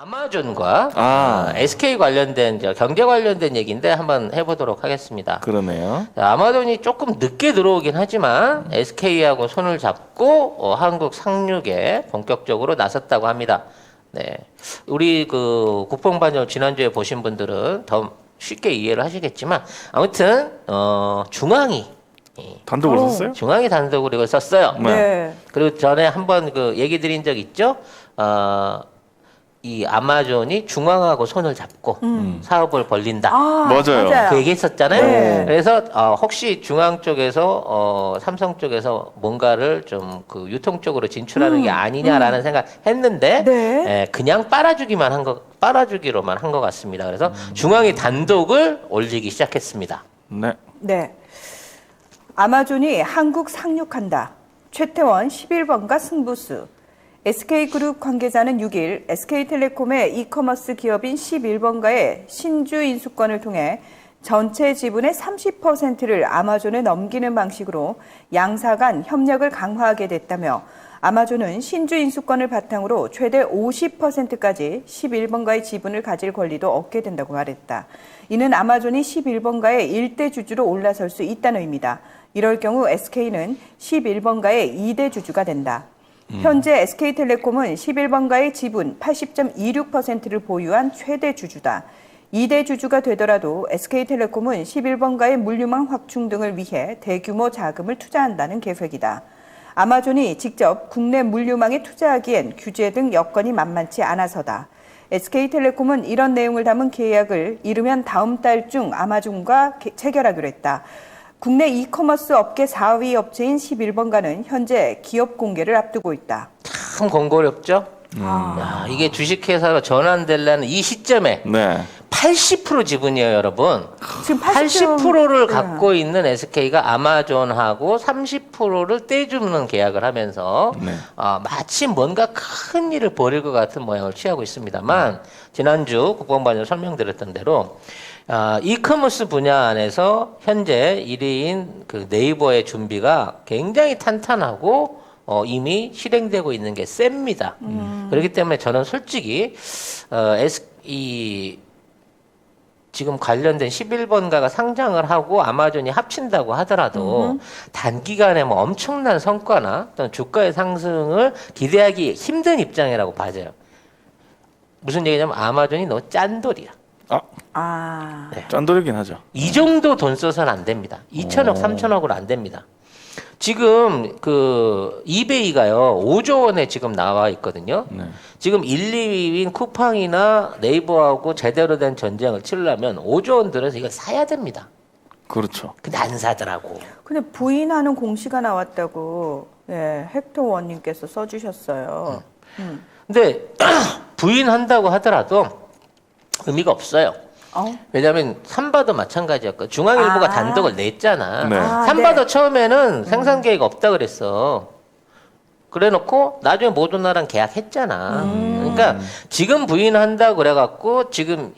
아마존과 SK 관련된 경제 관련된 얘기인데 한번 해보도록 하겠습니다. 그러네요. 아마존이 조금 늦게 들어오긴 하지만 SK하고 손을 잡고 한국 상륙에 본격적으로 나섰다고 합니다. 네, 우리 그 국뽕반열 지난주에 보신 분들은 더 쉽게 이해를 하시겠지만 아무튼 중앙이 단독을 썼어요? 중앙이 단독으로 이걸 썼어요. 네. 그리고 전에 한번 그 얘기 드린 적 있죠? 이 아마존이 중앙하고 손을 잡고 사업을 벌린다. 맞아요. 그 얘기 했었잖아요. 네. 그래서 혹시 중앙 쪽에서 삼성 쪽에서 뭔가를 좀 그 유통 쪽으로 진출하는 게 아니냐라는 생각 했는데 네. 그냥 빨아주기로만 한 것 같습니다. 그래서 중앙이 단독을 올리기 시작했습니다. 네. 네. 아마존이 한국 상륙한다. 최태원 11번가 승부수. SK그룹 관계자는 6일 SK텔레콤의 이커머스 기업인 11번가의 신주 인수권을 통해 전체 지분의 30%를 아마존에 넘기는 방식으로 양사 간 협력을 강화하게 됐다며 아마존은 신주 인수권을 바탕으로 최대 50%까지 11번가의 지분을 가질 권리도 얻게 된다고 말했다. 이는 아마존이 11번가의 일대 주주로 올라설 수 있다는 의미다. 이럴 경우 SK는 11번가의 2대 주주가 된다. 현재 SK텔레콤은 11번가의 지분 80.26%를 보유한 최대 주주다. 2대 주주가 되더라도 SK텔레콤은 11번가의 물류망 확충 등을 위해 대규모 자금을 투자한다는 계획이다. 아마존이 직접 국내 물류망에 투자하기엔 규제 등 여건이 만만치 않아서다. SK텔레콤은 이런 내용을 담은 계약을 이르면 다음 달 중 아마존과 체결하기로 했다. 국내 이커머스 업계 4위 업체인 11번가는 현재 기업 공개를 앞두고 있다. 참 번거롭죠? 야, 이게 주식회사로 전환되려는 이 시점에 네. 80% 지분이에요, 여러분. 지금 80%를 갖고 있는 SK가 아마존하고 30%를 떼주는 계약을 하면서 네. 마치 뭔가 큰 일을 벌일 것 같은 모양을 취하고 있습니다만 지난주 국방반에서 설명드렸던 대로 이커머스 분야 안에서 현재 1위인 그 네이버의 준비가 굉장히 탄탄하고 이미 실행되고 있는 게 셉니다. 그렇기 때문에 저는 솔직히 지금 관련된 11번가가 상장을 하고 아마존이 합친다고 하더라도 단기간에 뭐 엄청난 성과나 또는 주가의 상승을 기대하기 힘든 입장이라고 봐져요. 무슨 얘기냐면 아마존이 너무 짠돌이야. 네. 짠돌이긴 하죠. 이 정도 돈 써서는 안 됩니다. 2천억, 3천억으로 안 됩니다. 지금 그 이베이가요 5조 원에 지금 나와 있거든요. 네. 지금 1, 2위인 쿠팡이나 네이버하고 제대로 된 전쟁을 치려면 5조 원 들여서 이걸 사야 됩니다. 그렇죠. 근데 안 사더라고. 근데 부인하는 공시가 나왔다고 헥터 원님께서 써주셨어요. 근데 부인한다고 하더라도 의미가 없어요. 왜냐하면 삼바도 마찬가지였고 중앙일보가 단독을 냈잖아. 네. 삼바도 처음에는 생산 계획 없다 그랬어. 그래놓고 나중에 모더나랑 계약했잖아. 그러니까 지금 부인한다 그래갖고 지금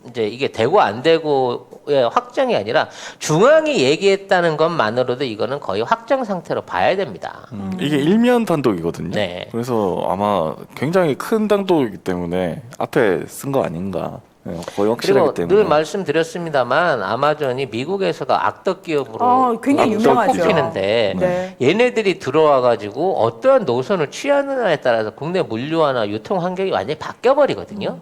이제 이게 되고 안 되고의 확정이 아니라 중앙이 얘기했다는 것만으로도 이거는 거의 확정 상태로 봐야 됩니다. 이게 일면 단독이거든요. 네. 그래서 아마 굉장히 큰 단독이기 때문에 앞에 쓴 거 아닌가. 네, 거의 확실하기 그리고 때문에. 늘 말씀드렸습니다만 아마존이 미국에서도 악덕 기업으로 굉장히 유명하죠. 꼽히는데 네. 얘네들이 들어와가지고 어떠한 노선을 취하느냐에 따라서 국내 물류화나 유통 환경이 완전히 바뀌어버리거든요.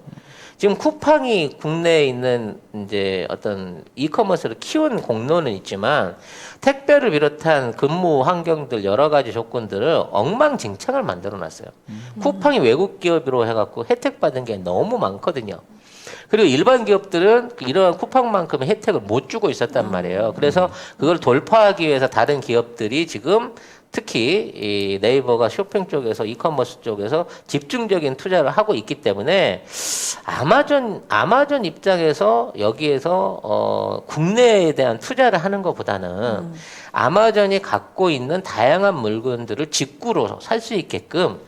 지금 쿠팡이 국내에 있는 이제 어떤 이커머스를 키운 공로는 있지만 택배를 비롯한 근무 환경들 여러 가지 조건들을 엉망진창을 만들어놨어요. 쿠팡이 외국 기업으로 해갖고 혜택 받은 게 너무 많거든요. 그리고 일반 기업들은 이러한 쿠팡만큼의 혜택을 못 주고 있었단 말이에요. 그래서 그걸 돌파하기 위해서 다른 기업들이 지금 특히 이 네이버가 쇼핑 쪽에서 이커머스 쪽에서 집중적인 투자를 하고 있기 때문에 아마존 입장에서 여기에서 국내에 대한 투자를 하는 것보다는 아마존이 갖고 있는 다양한 물건들을 직구로 살 수 있게끔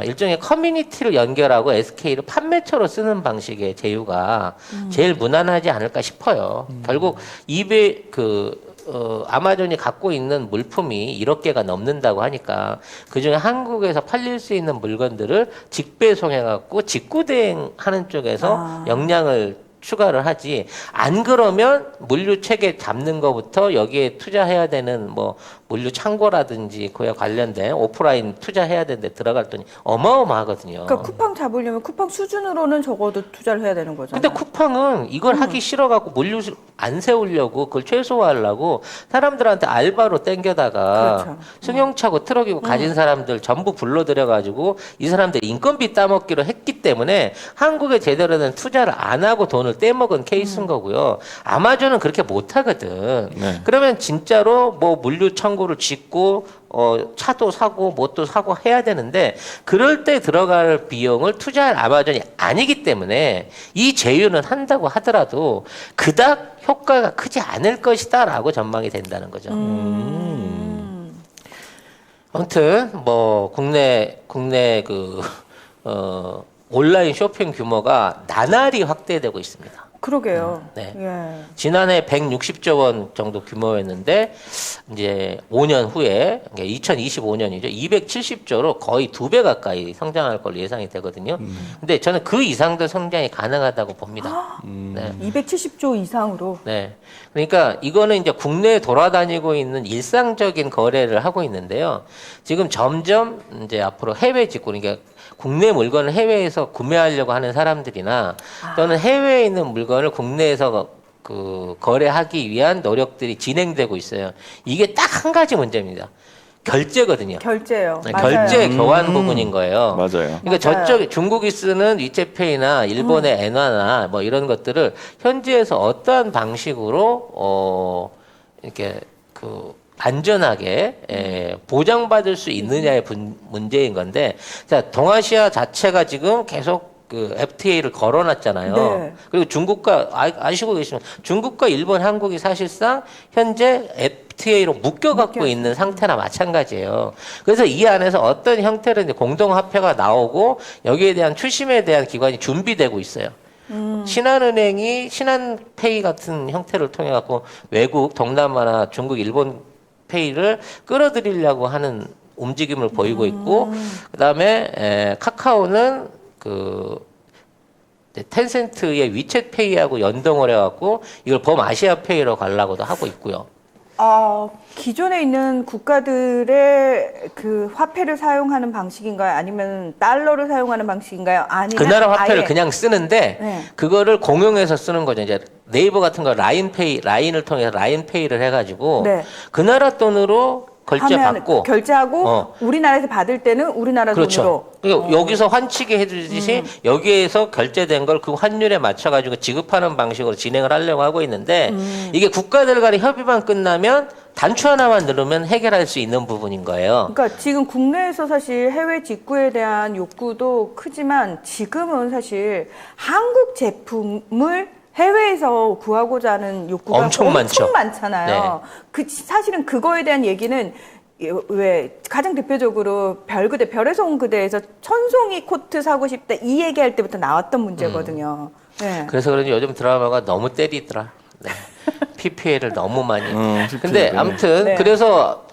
일종의 커뮤니티를 연결하고 SK를 판매처로 쓰는 방식의 제휴가 제일 무난하지 않을까 싶어요. 결국 아마존이 갖고 있는 물품이 1억 개가 넘는다고 하니까 그중에 한국에서 팔릴 수 있는 물건들을 직배송해갖고 직구대행하는 쪽에서 역량을 추가를 하지. 안 그러면 물류 체계 잡는 거부터 여기에 투자해야 되는 뭐 물류 창고라든지 그에 관련된 오프라인 투자해야 되는데 들어갈 돈이 어마어마하거든요. 그러니까 쿠팡 잡으려면 쿠팡 수준으로는 적어도 투자를 해야 되는 거잖아요. 근데 쿠팡은 이걸 하기 싫어갖고 물류 안 세우려고 그걸 최소화하려고 사람들한테 알바로 땡겨다가 그렇죠. 승용차고 트럭이고 가진 사람들 전부 불러들여가지고 이 사람들 인건비 따먹기로 했기 때문에 한국에 제대로 된 투자를 안 하고 돈을 떼먹은 케이스인 거고요. 아마존은 그렇게 못하거든. 네. 그러면 진짜로 뭐 물류 창고를 짓고 차도 사고 뭣도 사고 해야 되는데 그럴 때 들어갈 비용을 투자할 아마존이 아니기 때문에 이 제휴는 한다고 하더라도 그닥 효과가 크지 않을 것이다라고 전망이 된다는 거죠. 아무튼 뭐 국내 온라인 쇼핑 규모가 나날이 확대되고 있습니다. 그러게요. 네. 예. 지난해 160조 원 정도 규모였는데 이제 5년 후에 2025년이죠. 270조로 거의 2배 가까이 성장할 걸로 예상이 되거든요. 근데 저는 그 이상도 성장이 가능하다고 봅니다. 네. 270조 이상으로. 네. 그러니까 이거는 이제 국내에 돌아다니고 있는 일상적인 거래를 하고 있는데요. 지금 점점 이제 앞으로 해외 직구, 그러니까 국내 물건을 해외에서 구매하려고 하는 사람들이나 또는 해외에 있는 물건을 국내에서 그 거래하기 위한 노력들이 진행되고 있어요. 이게 딱 한 가지 문제입니다. 결제거든요. 결제요. 네, 맞아요. 결제 교환 부분인 거예요. 맞아요. 그러니까 맞아요. 저쪽 중국이 쓰는 위챗페이나 일본의 엔화나 뭐 이런 것들을 현지에서 어떠한 방식으로 이렇게 그 안전하게 보장받을 수 있느냐의 문제인 건데, 자 동아시아 자체가 지금 계속 그 FTA를 걸어놨잖아요. 네. 그리고 중국과 아시고 계시면 중국과 일본, 한국이 사실상 현재 FTA로 묶여갖고 있는 상태나 마찬가지예요. 그래서 이 안에서 어떤 형태로 이제 공동화폐가 나오고 여기에 대한 추심에 대한 기관이 준비되고 있어요. 신한은행이 신한페이 같은 형태를 통해 갖고 외국 동남아나 중국, 일본 페이를 끌어들이려고 하는 움직임을 보이고 있고, 그다음에 카카오는 그 텐센트의 위챗페이하고 연동을 해갖고 이걸 범아시아페이로 가려고도 하고 있고요. 기존에 있는 국가들의 그 화폐를 사용하는 방식인가요? 아니면 달러를 사용하는 방식인가요? 아니면 그 나라 화폐를 아예... 그냥 쓰는데 네. 그거를 공용해서 쓰는 거죠. 이제 네이버 같은 거 라인을 통해서 라인페이를 해가지고 네. 그 나라 돈으로 결제받고 결제하고 우리나라에서 받을 때는 우리나라 그렇죠. 돈으로. 그러니까 여기서 환치게 해주듯이 여기에서 결제된 걸 그 환율에 맞춰가지고 지급하는 방식으로 진행을 하려고 하고 있는데 이게 국가들 간의 협의만 끝나면 단추 하나만 누르면 해결할 수 있는 부분인 거예요. 그러니까 지금 국내에서 사실 해외 직구에 대한 욕구도 크지만 지금은 사실 한국 제품을 해외에서 구하고자 하는 욕구가 엄청 많죠. 많잖아요. 사실은 그거에 대한 얘기는 왜 가장 대표적으로 별그대 별에서 온 그대에서 천송이 코트 사고 싶다 이 얘기할 때부터 나왔던 문제거든요. 네. 그래서 그런지 요즘 드라마가 너무 때리더라. 네. PPL을 너무 많이. 근데 PPL. 아무튼 네. 그래서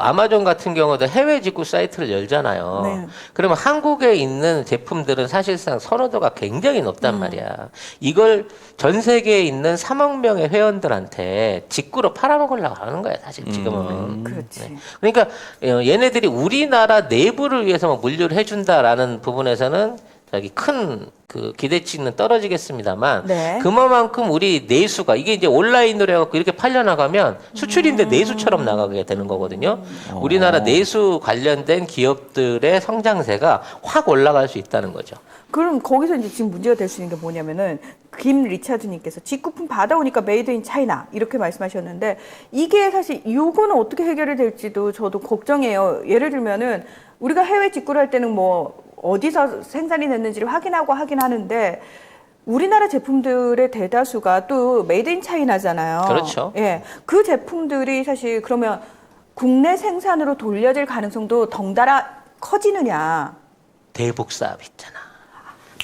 아마존 같은 경우도 해외 직구 사이트를 열잖아요. 네. 그러면 한국에 있는 제품들은 사실상 선호도가 굉장히 높단 말이야. 이걸 전 세계에 있는 3억 명의 회원들한테 직구로 팔아먹으려고 하는 거야, 사실 지금은. 그렇지. 그러니까 얘네들이 우리나라 내부를 위해서 뭐 물류를 해준다라는 부분에서는 저기 큰 그 기대치는 떨어지겠습니다만 네. 그만큼 우리 내수가 이게 이제 온라인으로 해갖고 이렇게 팔려나가면 수출인데 내수처럼 나가게 되는 거거든요. 우리나라 내수 관련된 기업들의 성장세가 확 올라갈 수 있다는 거죠. 그럼 거기서 이제 지금 문제가 될 수 있는 게 뭐냐면은 김 리차드님께서 직구품 받아오니까 메이드 인 차이나 이렇게 말씀하셨는데 이게 사실 요거는 어떻게 해결이 될지도 저도 걱정해요. 예를 들면은 우리가 해외 직구를 할 때는 뭐 어디서 생산이 됐는지를 확인하고 하긴 하는데 우리나라 제품들의 대다수가 또 메이드 인 차이나잖아요. 그렇죠. 예. 그 제품들이 사실 그러면 국내 생산으로 돌려질 가능성도 덩달아 커지느냐. 대북 사업 있잖아.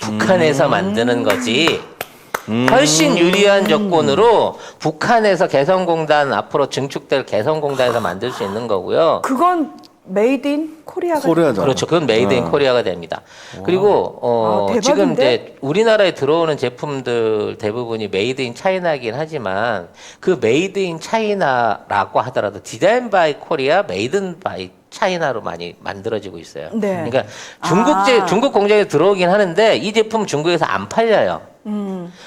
북한에서 만드는 거지. 훨씬 유리한 조건으로 북한에서 개성공단 앞으로 증축될 개성공단에서 만들 수 있는 거고요. 그건 메이드 인 코리아가 코리아잖아. 그렇죠. 그건 메이드 인 코리아가 됩니다. 그리고 대박인데? 지금 이제 우리나라에 들어오는 제품들 대부분이 메이드 인 차이나긴 하지만 그 메이드 인 차이나라고 하더라도 디자인 바이 코리아, 메이드 인 바이 차이나로 많이 만들어지고 있어요. 네. 그러니까 중국 공장에 들어오긴 하는데 이 제품 중국에서 안 팔려요.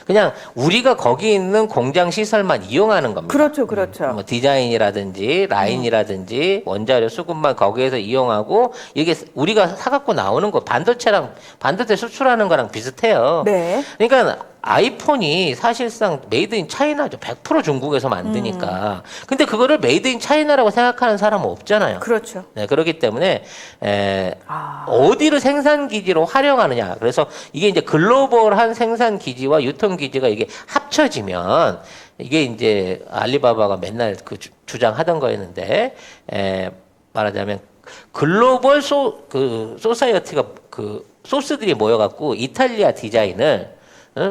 그냥 우리가 거기 있는 공장 시설만 이용하는 겁니다. 그렇죠, 그렇죠. 뭐 디자인이라든지 라인이라든지 원자료 수급만 거기에서 이용하고 이게 우리가 사갖고 나오는 거 반도체 수출하는 거랑 비슷해요. 네. 그러니까 아이폰이 사실상 메이드 인 차이나죠. 100% 중국에서 만드니까. 근데 그거를 메이드 인 차이나라고 생각하는 사람은 없잖아요. 그렇죠. 네, 그렇기 때문에 어디를 생산 기지로 활용하느냐. 그래서 이게 이제 글로벌한 생산 기지와 유통 기지가 이게 합쳐지면 이게 이제 알리바바가 맨날 그 주장하던 거였는데 말하자면 글로벌 소사이어티가 그 소스들이 모여갖고 이탈리아 디자인을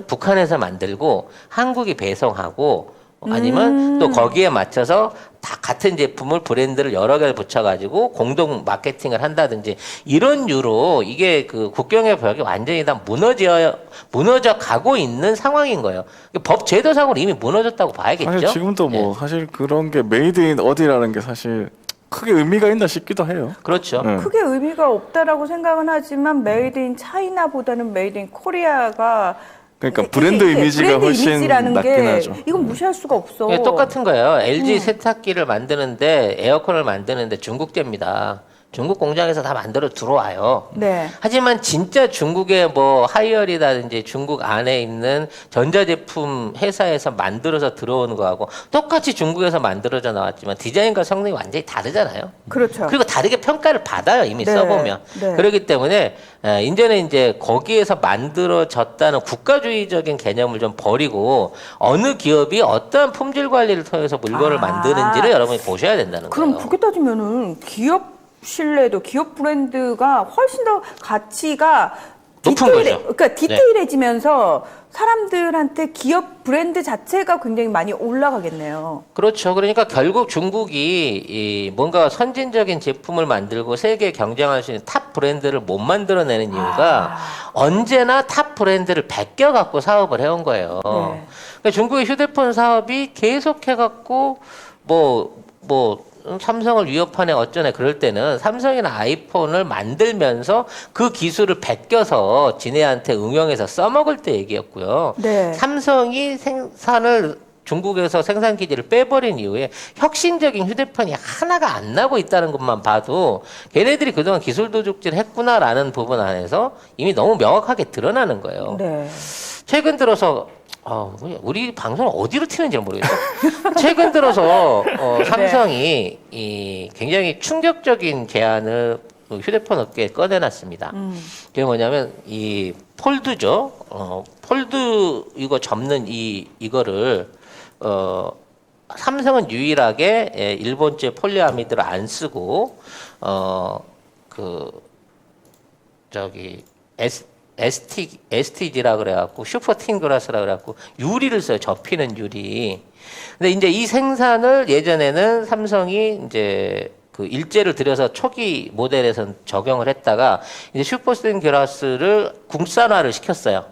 북한에서 만들고 한국이 배송하고 아니면 또 거기에 맞춰서 다 같은 제품을 브랜드를 여러 개를 붙여가지고 공동 마케팅을 한다든지 이런 유로 이게 그 국경의 벽이 완전히 다 무너져 가고 있는 상황인 거예요. 법 제도상으로 이미 무너졌다고 봐야겠죠. 사실 지금도 뭐 사실 그런 게 메이드 인 어디라는 게 사실 크게 의미가 있나 싶기도 해요. 그렇죠. 네. 크게 의미가 없다라고 생각은 하지만 메이드 인 차이나보다는 메이드 인 코리아가 그러니까 브랜드 이미지가 브랜드 훨씬 이미지라는 낫긴 게 하죠. 이건 무시할 수가 없어. 예, 똑같은 거예요. LG 세탁기를 만드는데 에어컨을 만드는데 중국제입니다. 중국 공장에서 다 만들어 들어와요. 네. 하지만 진짜 중국의 뭐 하이얼이라든지 중국 안에 있는 전자제품 회사에서 만들어서 들어오는 거하고 똑같이 중국에서 만들어져 나왔지만 디자인과 성능이 완전히 다르잖아요. 그렇죠. 그리고 다르게 평가를 받아요. 이미 네. 써보면. 네. 그렇기 때문에 이제는 이제 거기에서 만들어졌다는 국가주의적인 개념을 좀 버리고 어느 기업이 어떠한 품질 관리를 통해서 물건을 만드는지를 여러분이 보셔야 된다는 그럼 거예요. 그렇게 따지면은 기업 신뢰도 기업 브랜드가 훨씬 더 가치가 높은 거죠. 그러니까 디테일해지면서 사람들한테 기업 브랜드 자체가 굉장히 많이 올라가겠네요. 그렇죠. 그러니까 결국 중국이 이 뭔가 선진적인 제품을 만들고 세계에 경쟁할 수 있는 탑 브랜드를 못 만들어내는 이유가 언제나 탑 브랜드를 베껴갖고 사업을 해온 거예요. 그러니까 중국의 휴대폰 사업이 계속해갖고 뭐 삼성을 위협하네 어쩌네 그럴 때는 삼성이나 아이폰을 만들면서 그 기술을 베껴서 지네한테 응용해서 써먹을 때 얘기였고요. 네. 삼성이 생산을 중국에서 생산 기지를 빼버린 이후에 혁신적인 휴대폰이 하나가 안 나고 있다는 것만 봐도 걔네들이 그동안 기술 도둑질 했구나라는 부분 안에서 이미 너무 명확하게 드러나는 거예요. 네. 최근 들어서 우리 방송을 어디로 튀는지 모르겠어요. 최근 들어서 삼성이 이 굉장히 충격적인 제안을 휴대폰 업계에 꺼내놨습니다. 그게 뭐냐면 이 폴드죠. 폴드 이거 접는 이거를 삼성은 유일하게 일본제 폴리아미드를 안 쓰고 STG라 그래갖고 슈퍼틴 글라스라 그래갖고 유리를 써요. 접히는 유리. 근데 이제 이 생산을 예전에는 삼성이 이제 그 일제를 들여서 초기 모델에선 적용을 했다가 이제 슈퍼틴 글라스를 국산화를 시켰어요.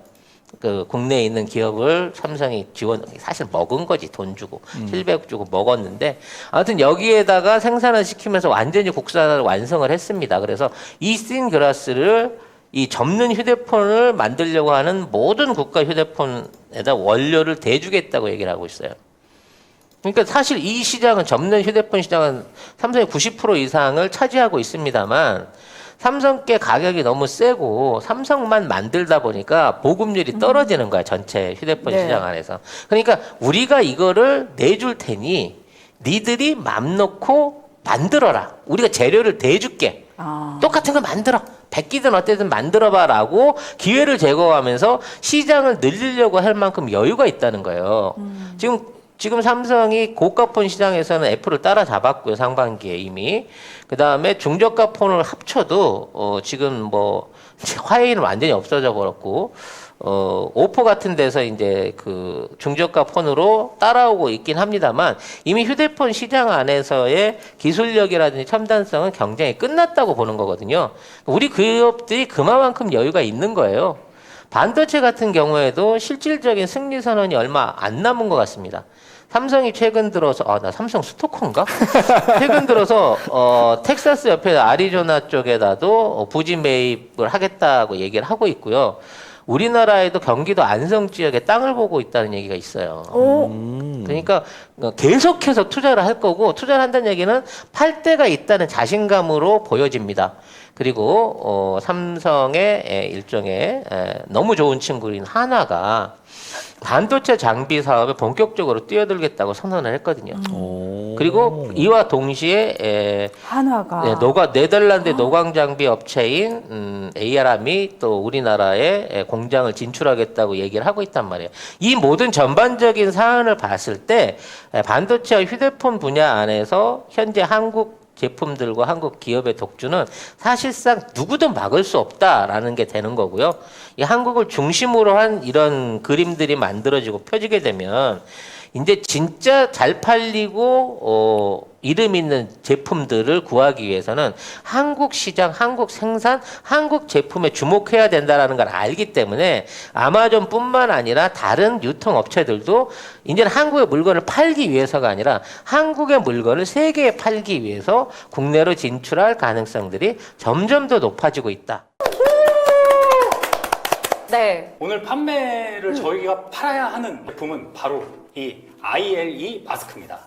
그 국내에 있는 기업을 삼성이 사실 먹은 거지 돈 주고 700억 주고 먹었는데 아무튼 여기에다가 생산을 시키면서 완전히 국산화를 완성을 했습니다. 그래서 이 씬 글라스를 이 접는 휴대폰을 만들려고 하는 모든 국가 휴대폰에다 원료를 대주겠다고 얘기를 하고 있어요. 그러니까 사실 이 시장은 접는 휴대폰 시장은 삼성의 90% 이상을 차지하고 있습니다만 삼성께 가격이 너무 세고 삼성만 만들다 보니까 보급률이 떨어지는 거야. 전체 휴대폰 네. 시장 안에서. 그러니까 우리가 이거를 내줄 테니 니들이 맘 놓고 만들어라. 우리가 재료를 대줄게. 똑같은 걸 만들어. 베끼든 어때든 만들어봐라고 기회를 제공하면서 시장을 늘리려고 할 만큼 여유가 있다는 거예요. 지금 삼성이 고가폰 시장에서는 애플을 따라잡았고요. 상반기에 이미. 그 다음에 중저가 폰을 합쳐도 지금 뭐 화해는 완전히 없어져 버렸고 오포 같은 데서 이제 그 중저가 폰으로 따라오고 있긴 합니다만 이미 휴대폰 시장 안에서의 기술력이라든지 첨단성은 경쟁이 끝났다고 보는 거거든요. 우리 기업들이 그만큼 여유가 있는 거예요. 반도체 같은 경우에도 실질적인 승리 선언이 얼마 안 남은 것 같습니다. 삼성이 최근 들어서 나 삼성 스토커인가? 최근 들어서 텍사스 옆에 아리조나 쪽에다도 부지 매입을 하겠다고 얘기를 하고 있고요. 우리나라에도 경기도 안성 지역에 땅을 보고 있다는 얘기가 있어요. 그러니까 계속해서 투자를 할 거고 투자를 한다는 얘기는 팔 데가 있다는 자신감으로 보여집니다. 그리고 삼성의 일종의 너무 좋은 친구인 하나가 반도체 장비 사업에 본격적으로 뛰어들겠다고 선언을 했거든요. 그리고 이와 동시에 한화가 네덜란드 노광 장비 업체인 ARM이 또 우리나라에 공장을 진출하겠다고 얘기를 하고 있단 말이에요. 이 모든 전반적인 사안을 봤을 때 반도체와 휴대폰 분야 안에서 현재 한국 제품들과 한국 기업의 독주는 사실상 누구도 막을 수 없다라는 게 되는 거고요. 이 한국을 중심으로 한 이런 그림들이 만들어지고 펴지게 되면 이제 진짜 잘 팔리고 이름 있는 제품들을 구하기 위해서는 한국 시장, 한국 생산, 한국 제품에 주목해야 된다라는 걸 알기 때문에 아마존뿐만 아니라 다른 유통업체들도 이제는 한국의 물건을 팔기 위해서가 아니라 한국의 물건을 세계에 팔기 위해서 국내로 진출할 가능성들이 점점 더 높아지고 있다. 네. 오늘 판매를 저희가 팔아야 하는 제품은 바로 이 ILE 마스크입니다.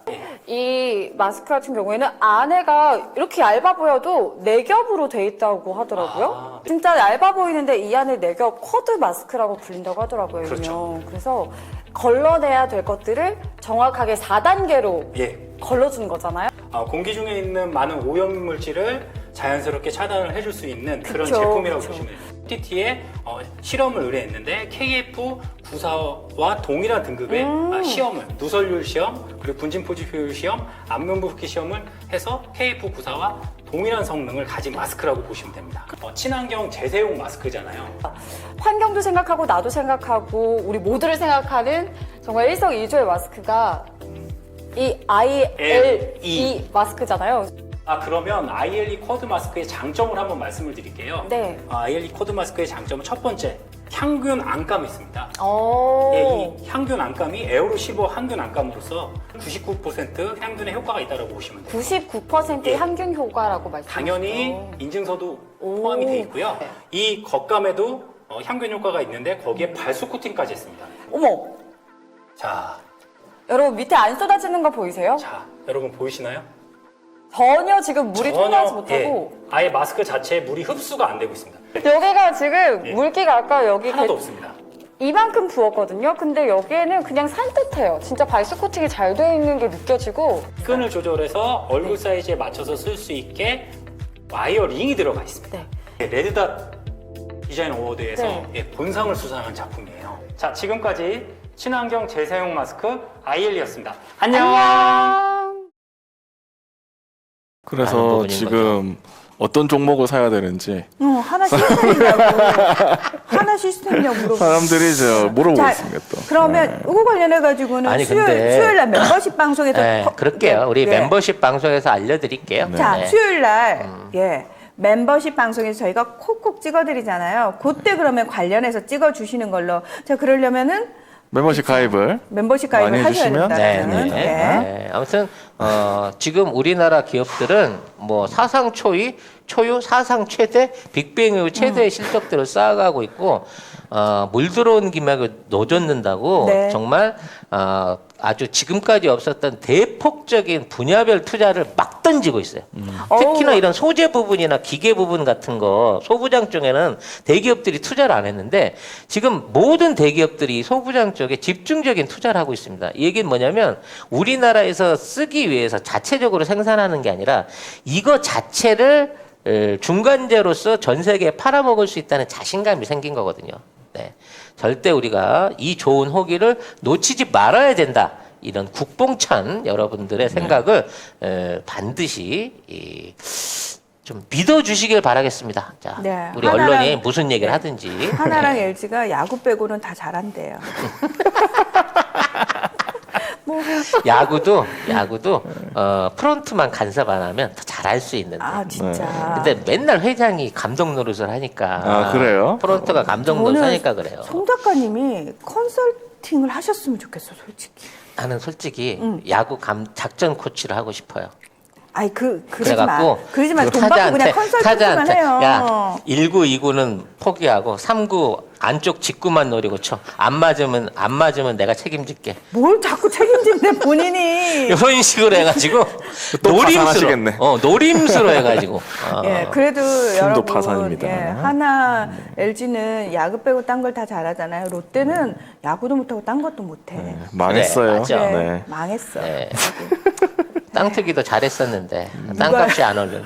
이 마스크 같은 경우에는 안에가 이렇게 얇아 보여도 4겹으로 돼 있다고 하더라고요. 네. 진짜 얇아 보이는데 이 안에 4겹 쿼드 마스크라고 불린다고 하더라고요. 그렇죠. 일명. 그래서 걸러내야 될 것들을 정확하게 4단계로 예. 걸러주는 거잖아요. 공기 중에 있는 많은 오염 물질을 자연스럽게 차단을 해줄 수 있는 그런 그쵸, 제품이라고 그쵸. 보시면 돼요. PTT에 실험을 의뢰했는데 KF94와 동일한 등급의 시험을 누설률 시험, 그리고 분진 포집효율 시험, 안면 붓기 시험을 해서 KF94와 동일한 성능을 가진 마스크라고 보시면 됩니다. 친환경 재사용 마스크잖아요. 환경도 생각하고 나도 생각하고 우리 모두를 생각하는 정말 일석이조의 마스크가 이 ILE 마스크잖아요. 그러면 ILE 쿼드 마스크의 장점을 한번 말씀을 드릴게요. 네. ILE 쿼드 마스크의 장점은 첫 번째, 향균 안감이 있습니다. 오. 이 향균 안감이 에어로 15 향균 안감으로서 99% 향균의 효과가 있다고 보시면 돼요. 99%의 향균 효과라고 말씀하셨죠. 당연히 인증서도 오. 포함이 되어 있고요. 네. 이 겉감에도 향균 효과가 있는데 거기에 발수 코팅까지 했습니다. 어머, 자, 여러분 밑에 안 쏟아지는 거 보이세요? 여러분 보이시나요? 전혀 지금 물이 통하지 못하고 아예 마스크 자체에 물이 흡수가 안 되고 있습니다. 여기가 지금 예. 물기가 아까 여기 하나도 없습니다. 이만큼 부었거든요. 근데 여기에는 그냥 산뜻해요. 진짜 발수 코팅이 잘 되어 있는 게 느껴지고 끈을 조절해서 얼굴 사이즈에 맞춰서 쓸 수 있게 와이어 링이 들어가 있습니다. 레드닷 디자인 어워드에서 본상을 수상한 작품이에요. 자, 지금까지 친환경 재사용 마스크 ILE였습니다. 안녕. 많은 그래서 부분인 지금 어떤 종목을 사야 되는지 하나 시스템이냐고 하나 시스템이냐고 물어보고 사람들이 물어보고 자, 있습니다. 또. 그러면 이거 관련해 가지고는 아니, 근데- 수요일 날 멤버십 방송에서 그럴게요. 우리 네. 멤버십 방송에서 알려드릴게요. 자, 네. 수요일 날 멤버십 방송에서 저희가 콕콕 찍어드리잖아요. 그때 그러면 관련해서 찍어주시는 걸로. 자, 그러려면은 멤버십 가입을 멤버십 가입을 많이 하셔야 해주시면 된다는. 네. 아무튼 지금 우리나라 기업들은 뭐 사상 초유, 사상 최대, 빅뱅 이후 최대의 실적들을 쌓아가고 있고 물 들어온 김에 노젓는다고 네. 정말 아주 지금까지 없었던 대폭적인 분야별 투자를 막 던지고 있어요. 특히나 이런 소재 부분이나 기계 부분 같은 거 소부장 쪽에는 대기업들이 투자를 안 했는데 지금 모든 대기업들이 소부장 쪽에 집중적인 투자를 하고 있습니다. 이 얘기는 뭐냐면 우리나라에서 쓰기 위해서 자체적으로 생산하는 게 아니라 이거 자체를 중간재로서 전 세계에 팔아먹을 수 있다는 자신감이 생긴 거거든요. 네. 절대 우리가 이 좋은 호기를 놓치지 말아야 된다. 이런 국뽕찬 여러분들의 생각을 반드시 좀 믿어주시길 바라겠습니다. 자, 네, 우리 하나랑- 언론이 무슨 얘기를 하든지. 하나랑 네. LG가 야구 빼고는 다 잘한대요. 야구도 프론트만 간섭 안 하면 더 잘할 수 있는데. 아 진짜. 근데 맨날 회장이 감독 노릇을 하니까. 아, 그래요? 프론트가 감독 저는 노릇하니까 그래요. 송 작가님이 컨설팅을 하셨으면 좋겠어, 솔직히. 나는 솔직히 야구 작전 코치를 하고 싶어요. 아이 그러지 그래갖고 마. 그러지 마. 돈 받고 그냥 컨설팅만 해요. 야 1구, 2구는 포기하고 3구 안쪽 직구만 노리고 쳐. 안 맞으면 내가 책임질게. 뭘 자꾸 책임진대 본인이. 이런 식으로 해가지고 또 노림수로 파산하시겠네. 노림수로 해가지고. 예, 그래도 여러분, 파산입니다. 예, 하나 LG는 야구 빼고 딴 걸 다 잘하잖아요. 롯데는 야구도 못하고 딴 것도 못해. 망했어요. 그래, 맞아. 네. 망했어. 네. 땅 트기도 잘했었는데 땅값이 안 오른.